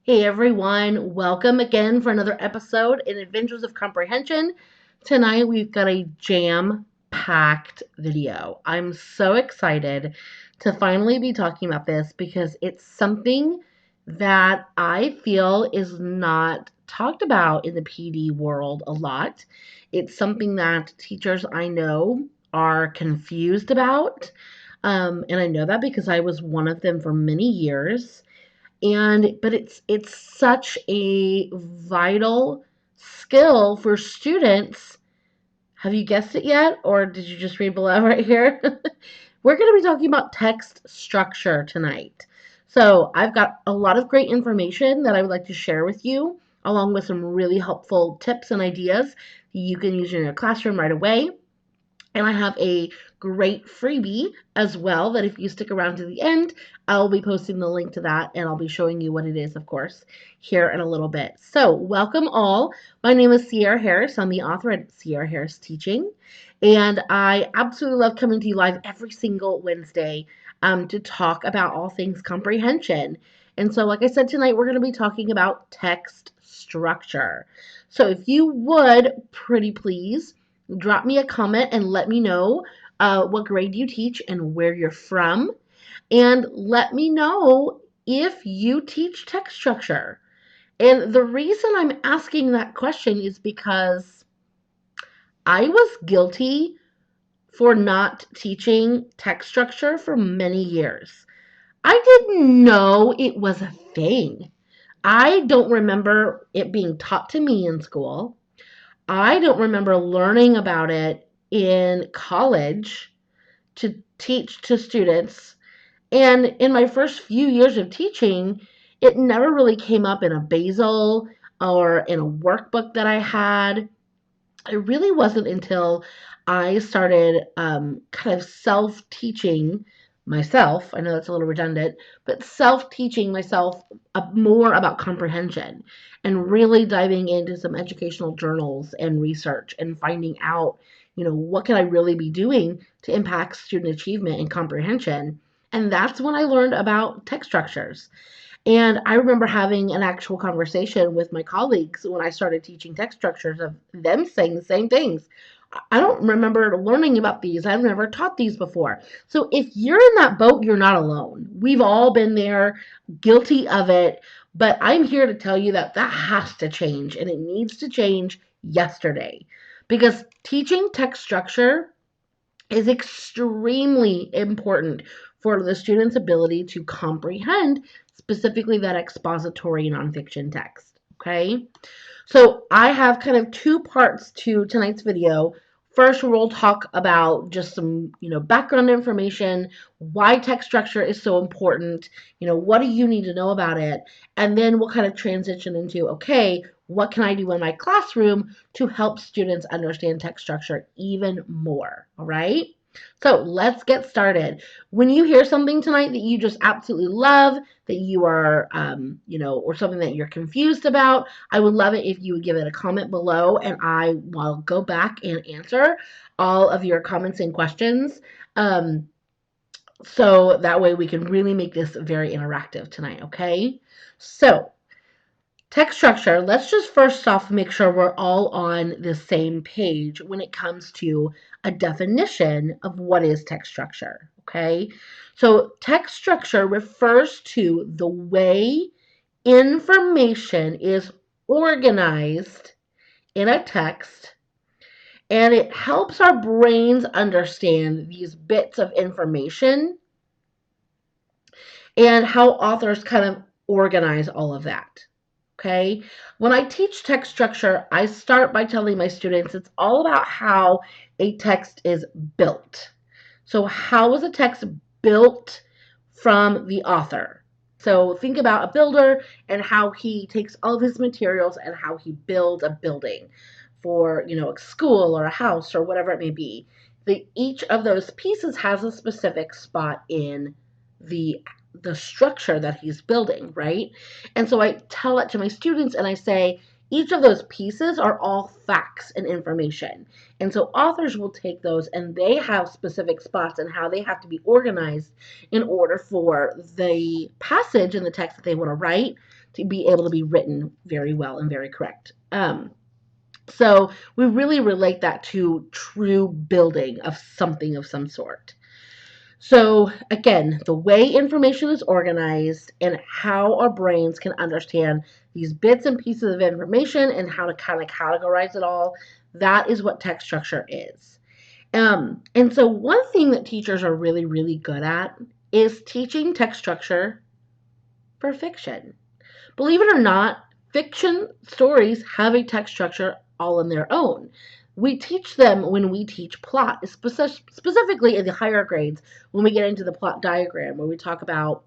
Hey everyone, welcome again for another episode in Adventures of Comprehension. Tonight we've got a jam-packed video. I'm so excited to finally be talking about this because it's something that I feel is not talked about in the PD world a lot. It's something that teachers I know are confused about. And I know that because I was one of them for many years, but it's such a vital skill for students. Have you guessed it yet, or did you just read below right here? We're going to be talking about text structure tonight. So I've got a lot of great information that I would like to share with you, along with some really helpful tips and ideas you can use in your classroom right away. And I have a great freebie as well that if you stick around to the end, I'll be posting the link to that and I'll be showing you what it is, of course, here in a little bit. So, welcome all. My name is Sierra Harris. I'm the author at Sierra Harris Teaching. And I absolutely love coming to you live every single Wednesday to talk about all things comprehension. And so, like I said, tonight we're going to be talking about text structure. So, if you would, pretty please, drop me a comment and let me know what grade you teach and where you're from. And let me know if you teach text structure. And the reason I'm asking that question is because I was guilty for not teaching text structure for many years. I didn't know it was a thing. I don't remember it being taught to me in school. I don't remember learning about it in college to teach to students. And in my first few years of teaching, it never really came up in a basal or in a workbook that I had. It really wasn't until I started kind of self teaching myself. I know that's a little redundant, but self teaching myself more about comprehension and really diving into some educational journals and research and finding out, what can I really be doing to impact student achievement and comprehension. And that's when I learned about text structures. And I remember having an actual conversation with my colleagues when I started teaching text structures of them saying the same things. I don't remember learning about these. I've never taught these before. So if you're in that boat, you're not alone. We've all been there, guilty of it. But I'm here to tell you that that has to change, and it needs to change yesterday. Because teaching text structure is extremely important for the student's ability to comprehend specifically that expository nonfiction text. Okay, so I have kind of two parts to tonight's video. First, we'll talk about just some, background information, why text structure is so important, what do you need to know about it, and then we'll kind of transition into, okay, what can I do in my classroom to help students understand text structure even more, all right? So let's get started. When you hear something tonight that you just absolutely love, that you are, or something that you're confused about, I would love it if you would give it a comment below, and I will go back and answer all of your comments and questions. So that way we can really make this very interactive tonight, okay? So, text structure, let's just first off make sure we're all on the same page when it comes to a definition of what is text structure, okay? So, text structure refers to the way information is organized in a text, and it helps our brains understand these bits of information and how authors kind of organize all of that. Okay, when I teach text structure, I start by telling my students it's all about how a text is built. So, how is a text built from the author? So, think about a builder and how he takes all of his materials and how he builds a building for, a school or a house or whatever it may be. Each of those pieces has a specific spot in the structure that he's building, right? And so I tell it to my students and I say, each of those pieces are all facts and information. And so authors will take those and they have specific spots and how they have to be organized in order for the passage in the text that they want to write to be able to be written very well and very correct. So we really relate that to true building of something of some sort. So again, the way information is organized and how our brains can understand these bits and pieces of information and how to kind of categorize it all, that is what text structure is. And so one thing that teachers are really, really good at is teaching text structure for fiction. Believe it or not, fiction stories have a text structure all on their own. We teach them when we teach plot, specifically in the higher grades, when we get into the plot diagram, where we talk about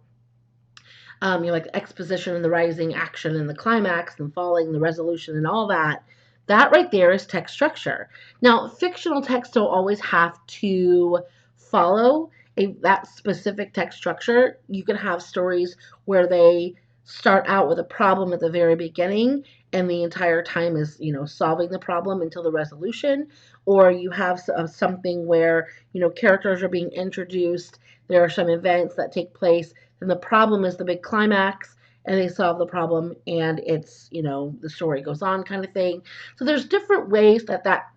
like the exposition and the rising action and the climax and falling, the resolution and all that. That right there is text structure. Now, fictional texts don't always have to follow that specific text structure. You can have stories where they start out with a problem at the very beginning and the entire time is, solving the problem until the resolution. Or you have something where, characters are being introduced. There are some events that take place and the problem is the big climax and they solve the problem and it's, the story goes on kind of thing. So there's different ways that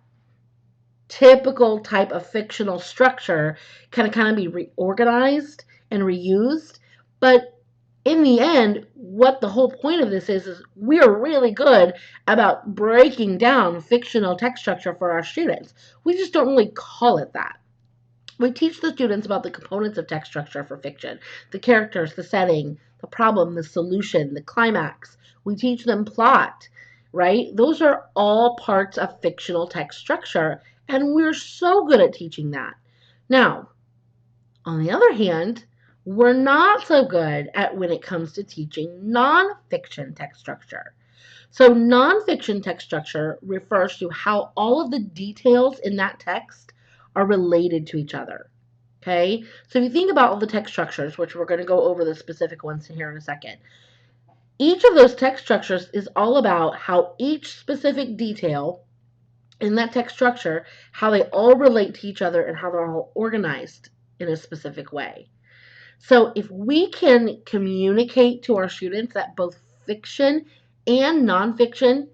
typical type of fictional structure can kind of be reorganized and reused. But in the end, what the whole point of this is we're really good about breaking down fictional text structure for our students. We just don't really call it that. We teach the students about the components of text structure for fiction, the characters, the setting, the problem, the solution, the climax. We teach them plot, right? Those are all parts of fictional text structure, and we're so good at teaching that. Now, on the other hand, we're not so good at when it comes to teaching nonfiction text structure. So nonfiction text structure refers to how all of the details in that text are related to each other. Okay? So if you think about all the text structures, which we're going to go over the specific ones here in a second, each of those text structures is all about how each specific detail in that text structure, how they all relate to each other and how they're all organized in a specific way. So if we can communicate to our students that both fiction and nonfiction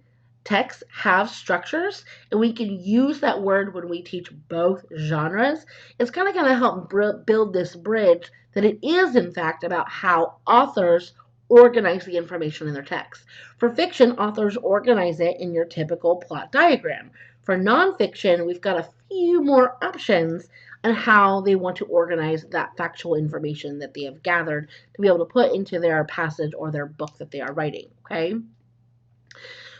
texts have structures, and we can use that word when we teach both genres, it's kind of going to help build this bridge that it is, in fact, about how authors organize the information in their text. For fiction, authors organize it in your typical plot diagram. For nonfiction, we've got a few more options on how they want to organize that factual information that they have gathered to be able to put into their passage or their book that they are writing, okay?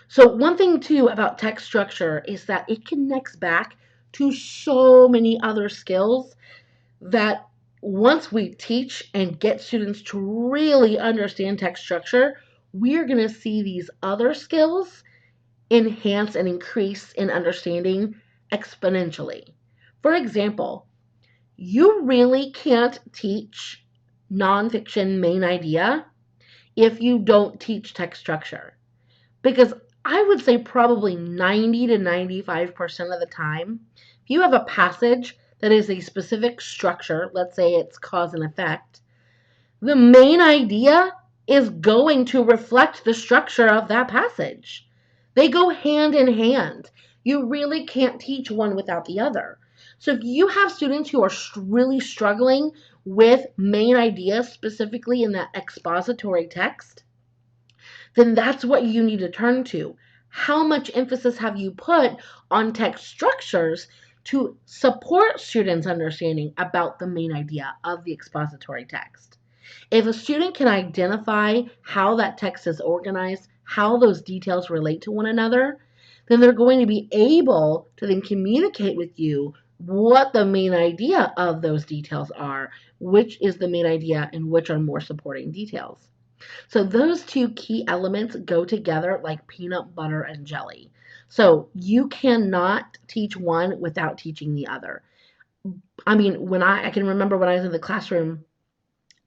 So one thing too about text structure is that it connects back to so many other skills that once we teach and get students to really understand text structure, we're going to see these other skills enhance and increase in understanding exponentially. For example, you really can't teach nonfiction main idea if you don't teach text structure. Because I would say probably 90 to 95% of the time, if you have a passage that is a specific structure, let's say it's cause and effect, the main idea is going to reflect the structure of that passage. They go hand in hand. You really can't teach one without the other. So if you have students who are really struggling with main ideas, specifically in that expository text, then that's what you need to turn to. How much emphasis have you put on text structures to support students' understanding about the main idea of the expository text? If a student can identify how that text is organized, how those details relate to one another, then they're going to be able to then communicate with you what the main idea of those details are, which is the main idea and which are more supporting details. So those two key elements go together like peanut butter and jelly. So you cannot teach one without teaching the other. I mean, when I can remember when I was in the classroom,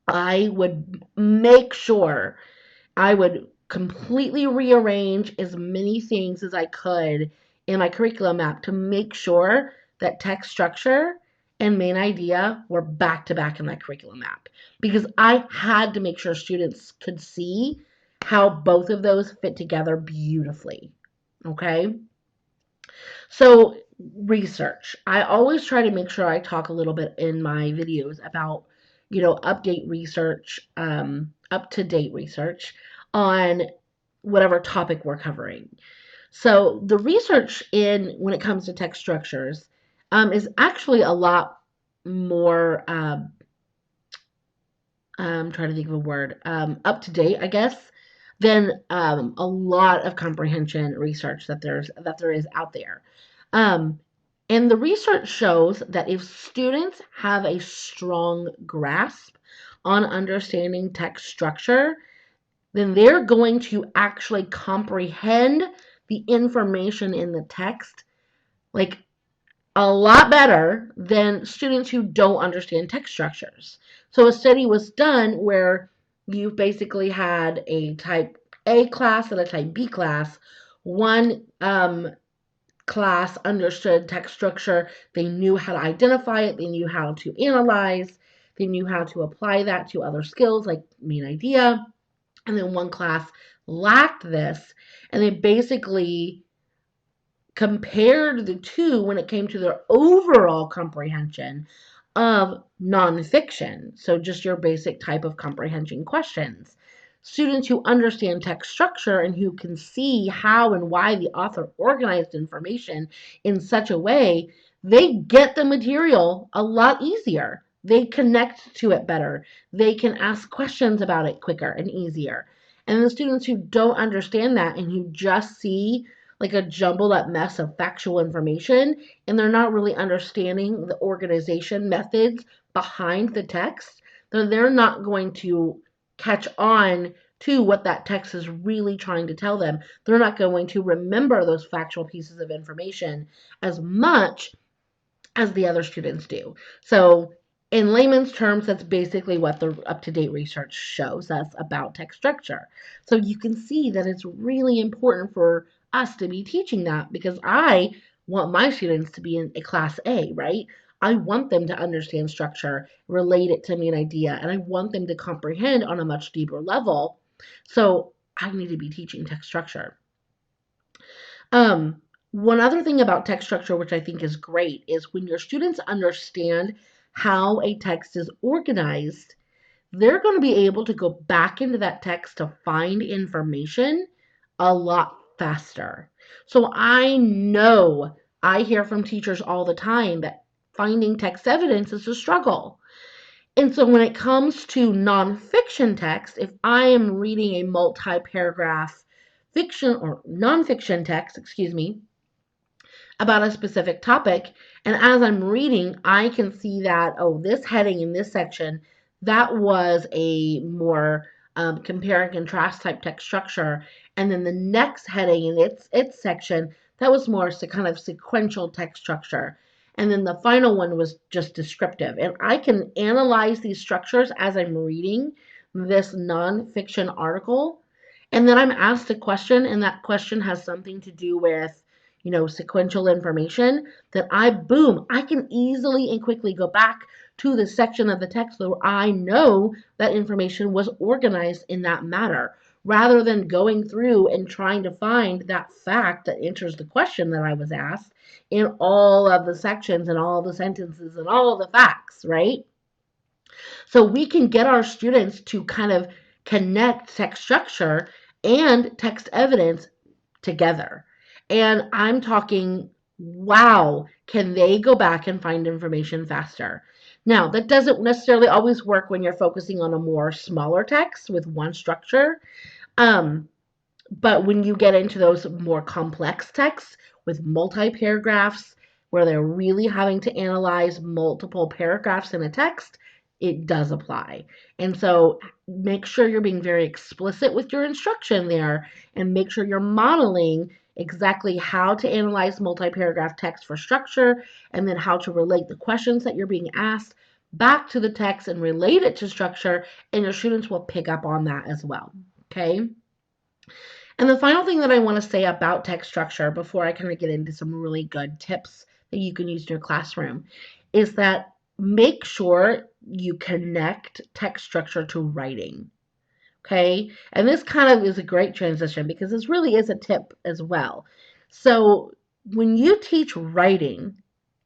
I would make sure I would completely rearrange as many things as I could in my curriculum map to make sure that text structure and main idea were back to back in my curriculum map because I had to make sure students could see how both of those fit together beautifully. Okay? So, research. I always try to make sure I talk a little bit in my videos about, update research, up to date research on whatever topic we're covering. So, the research in when it comes to text structures is actually a lot more. I'm trying to think of a word, up to date, I guess, than a lot of comprehension research that there is out there. Um, and the research shows that if students have a strong grasp on understanding text structure, then they're going to actually comprehend the information in the text like a lot better than students who don't understand text structures. So a study was done where you basically had a type A class and a type B class. One class understood text structure. They knew how to identify it. They knew how to analyze. They knew how to apply that to other skills like main idea. And then one class lacked this. And they basically compared the two when it came to their overall comprehension of nonfiction. So, just your basic type of comprehension questions. Students who understand text structure and who can see how and why the author organized information in such a way, they get the material a lot easier. They connect to it better. They can ask questions about it quicker and easier. And the students who don't understand that and who just see like a jumbled up mess of factual information and they're not really understanding the organization methods behind the text, then they're not going to catch on to what that text is really trying to tell them. They're not going to remember those factual pieces of information as much as the other students do. So, in layman's terms, that's basically what the up to date research shows us about text structure. So, you can see that it's really important for us to be teaching that because I want my students to be in a class A, right? I want them to understand structure, relate it to me an idea, and I want them to comprehend on a much deeper level. So, I need to be teaching text structure. One other thing about text structure, which I think is great, is when your students understand how a text is organized, they're going to be able to go back into that text to find information a lot faster. So I know I hear from teachers all the time that finding text evidence is a struggle. And so when it comes to nonfiction text, if I am reading a multi paragraph fiction or nonfiction text, excuse me, about a specific topic. And as I'm reading, I can see that, oh, this heading in this section, that was a more compare and contrast type text structure. And then the next heading in its section, that was more kind of sequential text structure. And then the final one was just descriptive. And I can analyze these structures as I'm reading this nonfiction article. And then I'm asked a question, and that question has something to do with sequential information, that I can easily and quickly go back to the section of the text where I know that information was organized in that manner, rather than going through and trying to find that fact that answers the question that I was asked in all of the sections and all of the sentences and all of the facts, right? So we can get our students to kind of connect text structure and text evidence together. And I'm talking, wow, can they go back and find information faster? Now, that doesn't necessarily always work when you're focusing on a more smaller text with one structure. But when you get into those more complex texts with multi paragraphs, where they're really having to analyze multiple paragraphs in a text, it does apply. And so make sure you're being very explicit with your instruction there and make sure you're modeling exactly how to analyze multi paragraph text for structure and then how to relate the questions that you're being asked back to the text and relate it to structure, and your students will pick up on that as well. Okay. And the final thing that I want to say about text structure before I kind of get into some really good tips that you can use in your classroom is that make sure you connect text structure to writing. Okay, and this kind of is a great transition because this really is a tip as well. So when you teach writing,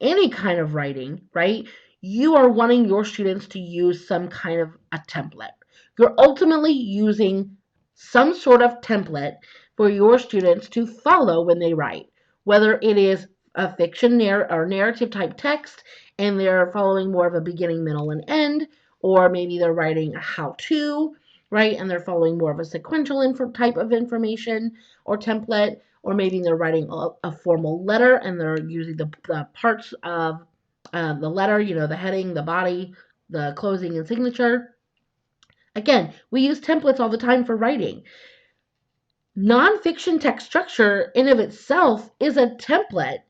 any kind of writing, right, you are wanting your students to use some kind of a template. You're ultimately using some sort of template for your students to follow when they write, whether it is a fiction or narrative type text and they're following more of a beginning, middle, and end, or maybe they're writing a how-to, right? And they're following more of a sequential type of information or template, or maybe they're writing a formal letter and they're using the parts of the letter, the heading, the body, the closing, and signature. Again, we use templates all the time for writing. Nonfiction text structure in of itself is a template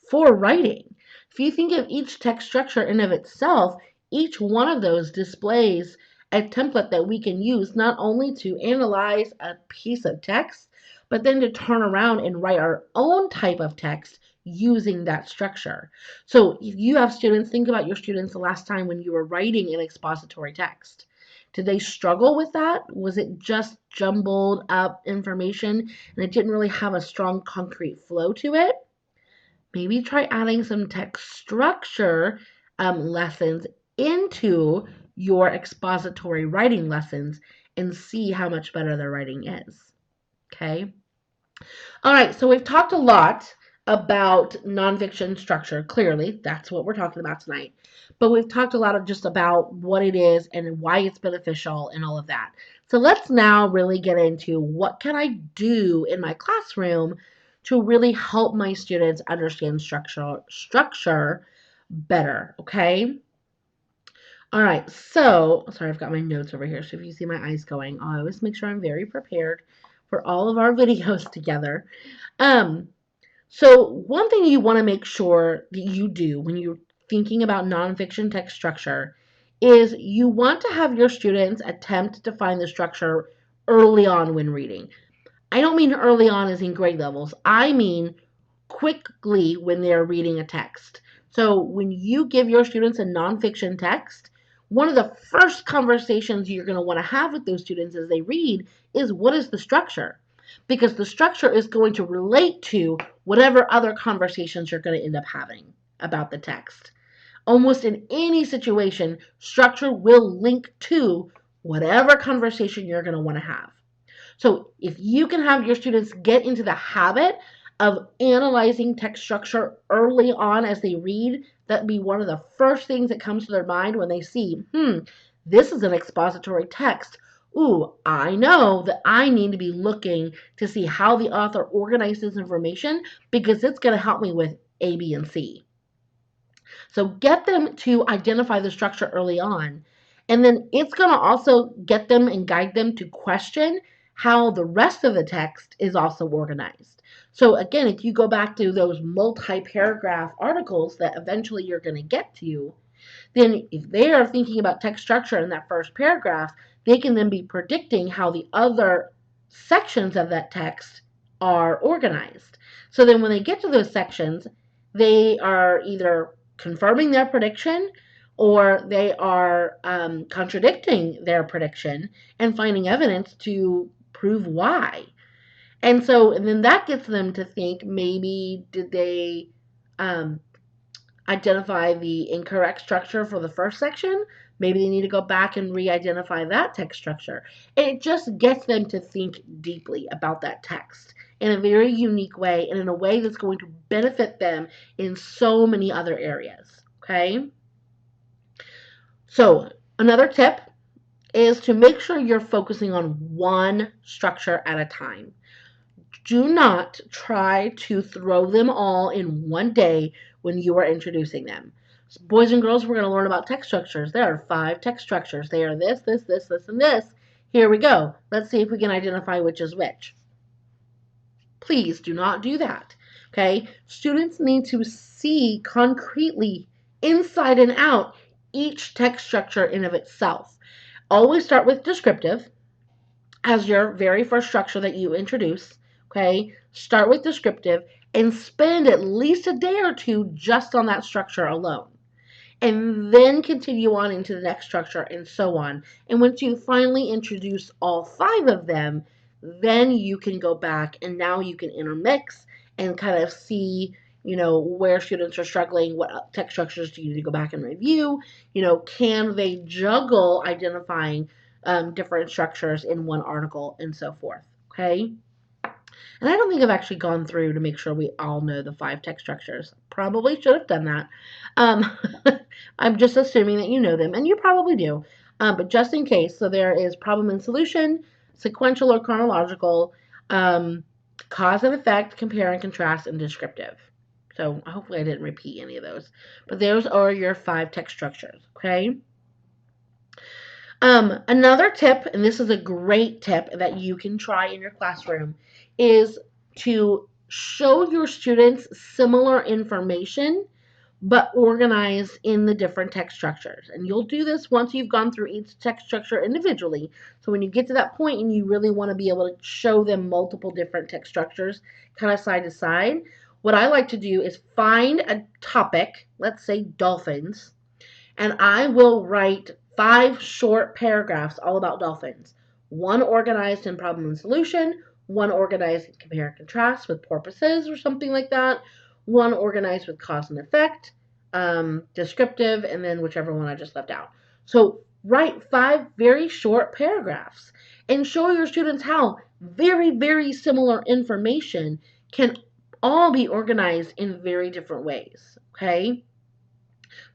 for writing. If you think of each text structure in of itself, each one of those displays a template that we can use not only to analyze a piece of text, but then to turn around and write our own type of text using that structure. So if you have students, think about your students the last time when you were writing an expository text. Did they struggle with that? Was it just jumbled up information and it didn't really have a strong concrete flow to it? Maybe try adding some text structure lessons into your expository writing lessons and see how much better their writing is. Okay? All right, so we've talked a lot about nonfiction structure. Clearly, that's what we're talking about tonight. But we've talked a lot of just about what it is and why it's beneficial and all of that. So let's now really get into what can I do in my classroom to really help my students understand structure better, okay? All right, so, sorry, I've got my notes over here. So if you see my eyes going, I always make sure I'm very prepared for all of our videos together. So one thing you want to make sure that you do when you're thinking about nonfiction text structure is you want to have your students attempt to find the structure early on when reading. I don't mean early on as in grade levels. I mean quickly when they're reading a text. So when you give your students a nonfiction text, one of the first conversations you're going to want to have with those students as they read is what is the structure? Because the structure is going to relate to whatever other conversations you're going to end up having about the text. Almost in any situation, structure will link to whatever conversation you're going to want to have. So if you can have your students get into the habit of analyzing text structure early on as they read, that'd be one of the first things that comes to their mind when they see, this is an expository text. Ooh, I know that I need to be looking to see how the author organizes information because it's going to help me with A, B, and C. So get them to identify the structure early on. And then it's going to also get them and guide them to question how the rest of the text is also organized. So again, if you go back to those multi-paragraph articles that eventually you're going to get to, then if they are thinking about text structure in that first paragraph, they can then be predicting how the other sections of that text are organized. So then when they get to those sections, they are either confirming their prediction or they are contradicting their prediction and finding evidence to prove why. And then that gets them to think maybe did they identify the incorrect structure for the first section? Maybe they need to go back and re-identify that text structure. And it just gets them to think deeply about that text in a very unique way and in a way that's going to benefit them in so many other areas. Okay? So, another tip is to make sure you're focusing on one structure at a time. Do not try to throw them all in one day when you are introducing them. So boys and girls, we're going to learn about text structures. There are 5 text structures. They are this, this, this, this, and this. Here we go. Let's see if we can identify which is which. Please do not do that. Okay? Students need to see concretely, inside and out, each text structure in of itself. Always start with descriptive as your very first structure that you introduce. Okay, start with descriptive and spend at least a day or two just on that structure alone. and then continue on into the next structure and so on. And once you finally introduce all 5 of them, then you can go back and now you can intermix and kind of see, where students are struggling, what text structures do you need to go back and review, can they juggle identifying different structures in one article and so forth, okay? And I don't think I've actually gone through to make sure we all know the 5 text structures. Probably should have done that. Um, I'm just assuming that you know them, and you probably do. But just in case, so there is problem and solution, sequential or chronological, um, cause and effect, compare and contrast, and descriptive. So hopefully I didn't repeat any of those. But those are your 5 text structures, okay? Another tip, and this is a great tip that you can try in your classroom, is to show your students similar information but organized in the different text structures. And you'll do this once you've gone through each text structure individually. So when you get to that point and you really want to be able to show them multiple different text structures, kind of side to side, what I like to do is find a topic, let's say dolphins, and I will write 5 short paragraphs all about dolphins. One organized in problem and solution, one organized in compare and contrast with porpoises or something like that, one organized with cause and effect, descriptive, and then whichever one I just left out. So write 5 very short paragraphs and show your students how very, very similar information can all be organized in very different ways, okay?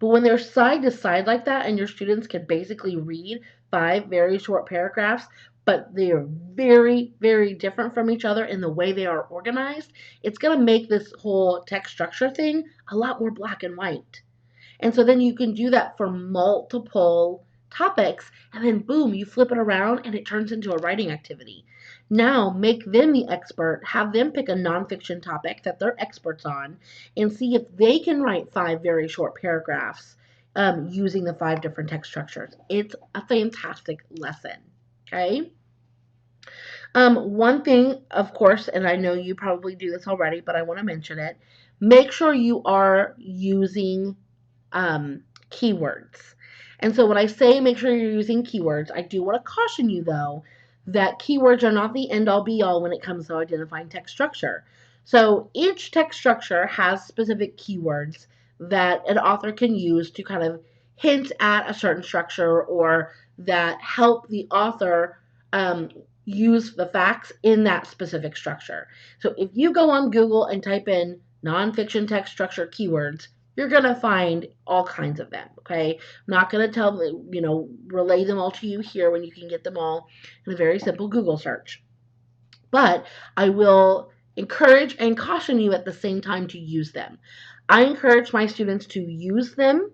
But when they're side to side like that and your students can basically read 5 very short paragraphs, but they are very, very different from each other in the way they are organized, it's going to make this whole text structure thing a lot more black and white. And so then you can do that for multiple topics, and then boom, you flip it around and it turns into a writing activity. Now make them the expert, have them pick a nonfiction topic that they're experts on, and see if they can write 5 very short paragraphs using the 5 different text structures. It's a fantastic lesson. Okay? One thing, of course, and I know you probably do this already, but I want to mention it. Make sure you are using keywords. And so when I say make sure you're using keywords, I do want to caution you though that keywords are not the end all be all when it comes to identifying text structure. So each text structure has specific keywords that an author can use to kind of hint at a certain structure or that help the author use the facts in that specific structure. So if you go on Google and type in nonfiction text structure keywords, you're going to find all kinds of them, okay? I'm not going to relay them all to you here when you can get them all in a very simple Google search. But I will encourage and caution you at the same time to use them. I encourage my students to use them,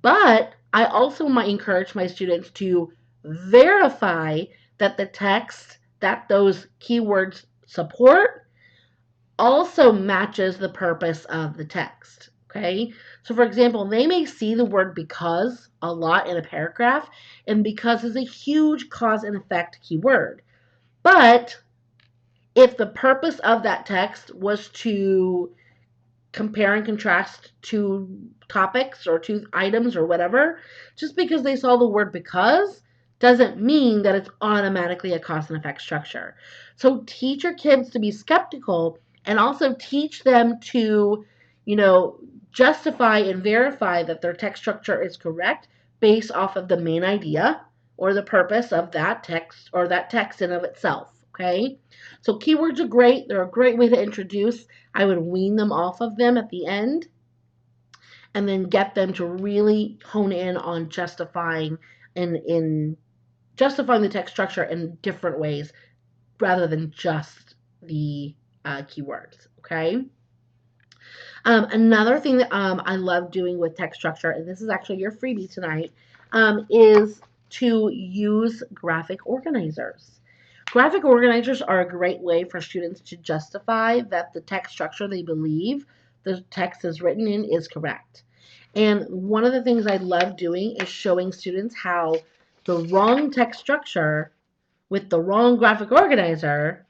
but I also might encourage my students to verify that the text that those keywords support also matches the purpose of the text. Okay, so for example, they may see the word because a lot in a paragraph, and because is a huge cause and effect keyword. But if the purpose of that text was to compare and contrast two topics or two items or whatever, just because they saw the word because doesn't mean that it's automatically a cause and effect structure. So teach your kids to be skeptical and also teach them to, justify and verify that their text structure is correct based off of the main idea or the purpose of that text or that text in of itself. Okay, so keywords are great. They're a great way to introduce. I would wean them off of them at the end and then get them to really hone in on justifying in justifying the text structure in different ways rather than just the keywords. Okay. Another thing that I love doing with text structure, and this is actually your freebie tonight, is to use graphic organizers. Graphic organizers are a great way for students to justify that the text structure they believe the text is written in is correct. And one of the things I love doing is showing students how the wrong text structure with the wrong graphic organizer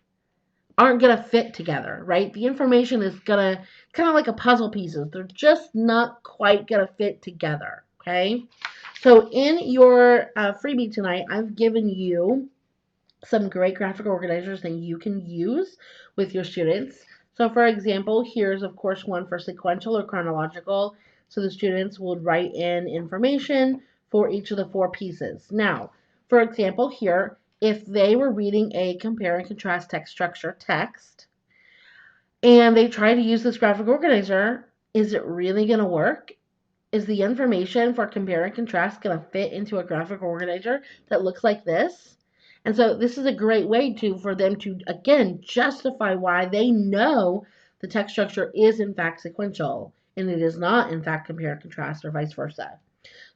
aren't going to fit together, right? The information is going to kind of like a puzzle pieces. They're just not quite going to fit together, okay? So in your freebie tonight, I've given you some great graphic organizers that you can use with your students. So for example, here's of course one for sequential or chronological. So the students would write in information for each of the 4 pieces. Now, for example, here, if they were reading a compare and contrast text structure text, and they try to use this graphic organizer, is it really going to work? Is the information for compare and contrast going to fit into a graphic organizer that looks like this? And so this is a great way for them to, again, justify why they know the text structure is in fact sequential and it is not in fact compare and contrast or vice versa.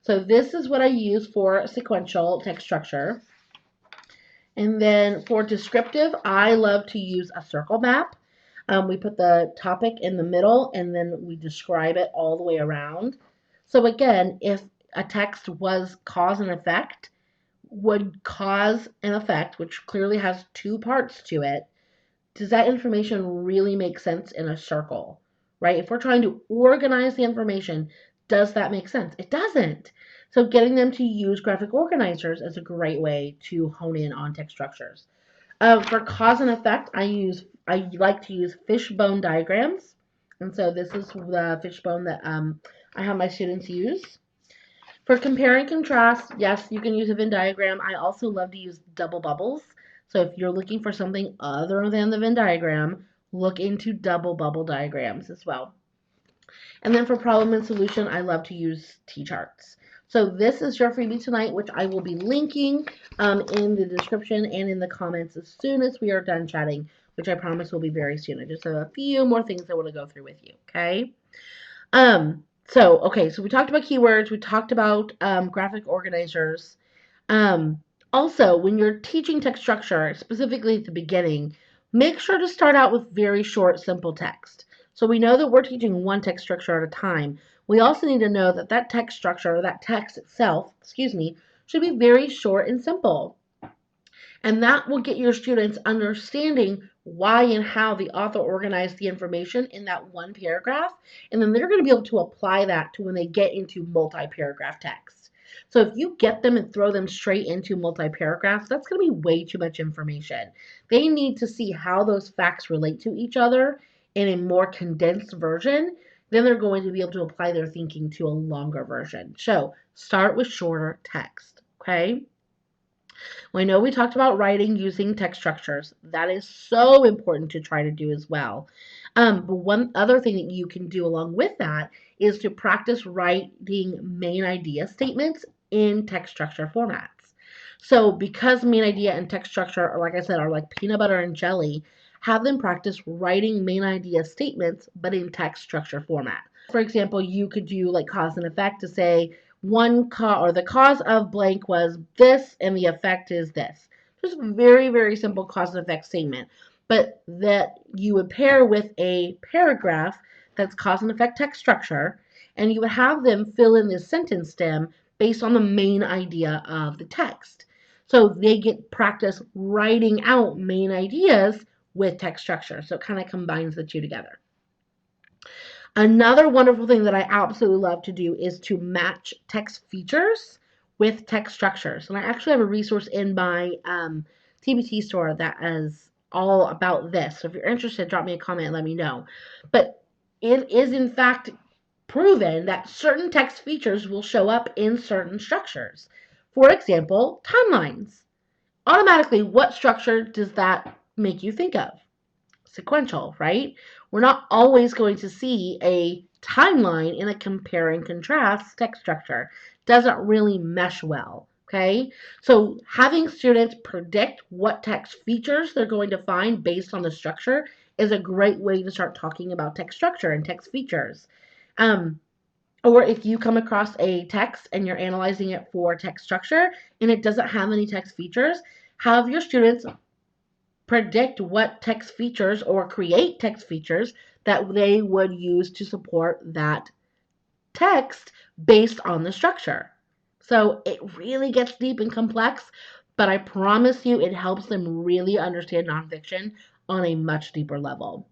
So this is what I use for sequential text structure. And then for descriptive, I love to use a circle map. We put the topic in the middle and then we describe it all the way around. So again, if a text was cause and effect, would cause and effect, which clearly has 2 parts to it, does that information really make sense in a circle, right? If we're trying to organize the information, does that make sense? It doesn't. So getting them to use graphic organizers is a great way to hone in on text structures. For cause and effect, I like to use fishbone diagrams, and so this is the fishbone that I have my students use. For compare and contrast, yes, you can use a Venn diagram. I also love to use double bubbles. So if you're looking for something other than the Venn diagram, look into double bubble diagrams as well. And then for problem and solution, I love to use T-charts. So this is your freebie tonight, which I will be linking in the description and in the comments as soon as we are done chatting, which I promise will be very soon. I just have a few more things I want to go through with you, okay? So we talked about keywords. We talked about graphic organizers. Also, when you're teaching text structure, specifically at the beginning, make sure to start out with very short, simple text. So we know that we're teaching one text structure at a time. We also need to know that that text structure, or that text itself, should be very short and simple. And that will get your students understanding why and how the author organized the information in that one paragraph. And then they're going to be able to apply that to when they get into multi-paragraph text. So if you get them and throw them straight into multi-paragraphs, that's going to be way too much information. They need to see how those facts relate to each other in a more condensed version. Then they're going to be able to apply their thinking to a longer version. So start with shorter text, okay? I know we talked about writing using text structures. That is so important to try to do as well. But one other thing that you can do along with that is to practice writing main idea statements in text structure formats. So because main idea and text structure, like I said, are like peanut butter and jelly, have them practice writing main idea statements, but in text structure format. For example, you could do like cause and effect to say, the cause of blank was this and the effect is this. Just a very, very simple cause and effect statement, but that you would pair with a paragraph that's cause and effect text structure, and you would have them fill in this sentence stem based on the main idea of the text. So they get practice writing out main ideas with text structure. So it kind of combines the 2 together. Another wonderful thing that I absolutely love to do is to match text features with text structures. And I actually have a resource in my TBT store that is all about this. So if you're interested, drop me a comment and let me know. But it is in fact proven that certain text features will show up in certain structures. For example, timelines. Automatically, what structure does that make you think of? Sequential, right? We're not always going to see a timeline in a compare and contrast text structure. Doesn't really mesh well, okay? So having students predict what text features they're going to find based on the structure is a great way to start talking about text structure and text features. Or if you come across a text and you're analyzing it for text structure and it doesn't have any text features, have your students predict what text features or create text features that they would use to support that text based on the structure. So it really gets deep and complex, but I promise you it helps them really understand nonfiction on a much deeper level.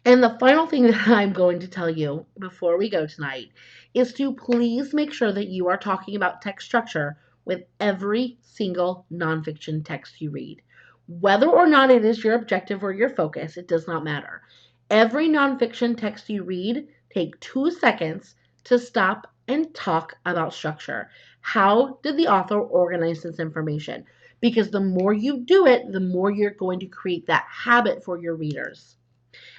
And the final thing that I'm going to tell you before we go tonight is to please make sure that you are talking about text structure with every single nonfiction text you read. Whether or not it is your objective or your focus, it does not matter. Every nonfiction text you read, take 2 seconds to stop and talk about structure. How did the author organize this information? Because the more you do it, the more you're going to create that habit for your readers.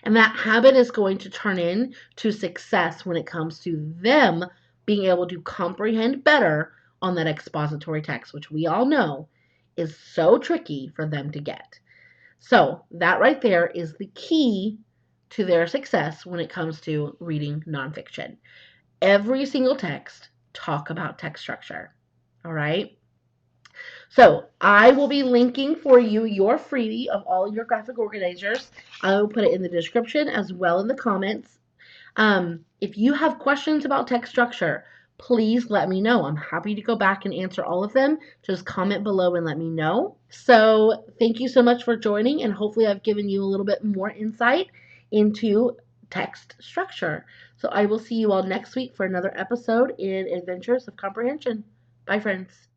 And that habit is going to turn into success when it comes to them being able to comprehend better on that expository text, which we all know is so tricky for them to get. So, that right there is the key to their success when it comes to reading nonfiction. Every single text, talk about text structure. All right? So I will be linking for you your freebie of all your graphic organizers. I will put it in the description as well in the comments. If you have questions about text structure, please let me know. I'm happy to go back and answer all of them. Just comment below and let me know. So thank you so much for joining, and hopefully I've given you a little bit more insight into text structure. So I will see you all next week for another episode in Adventures of Comprehension. Bye, friends.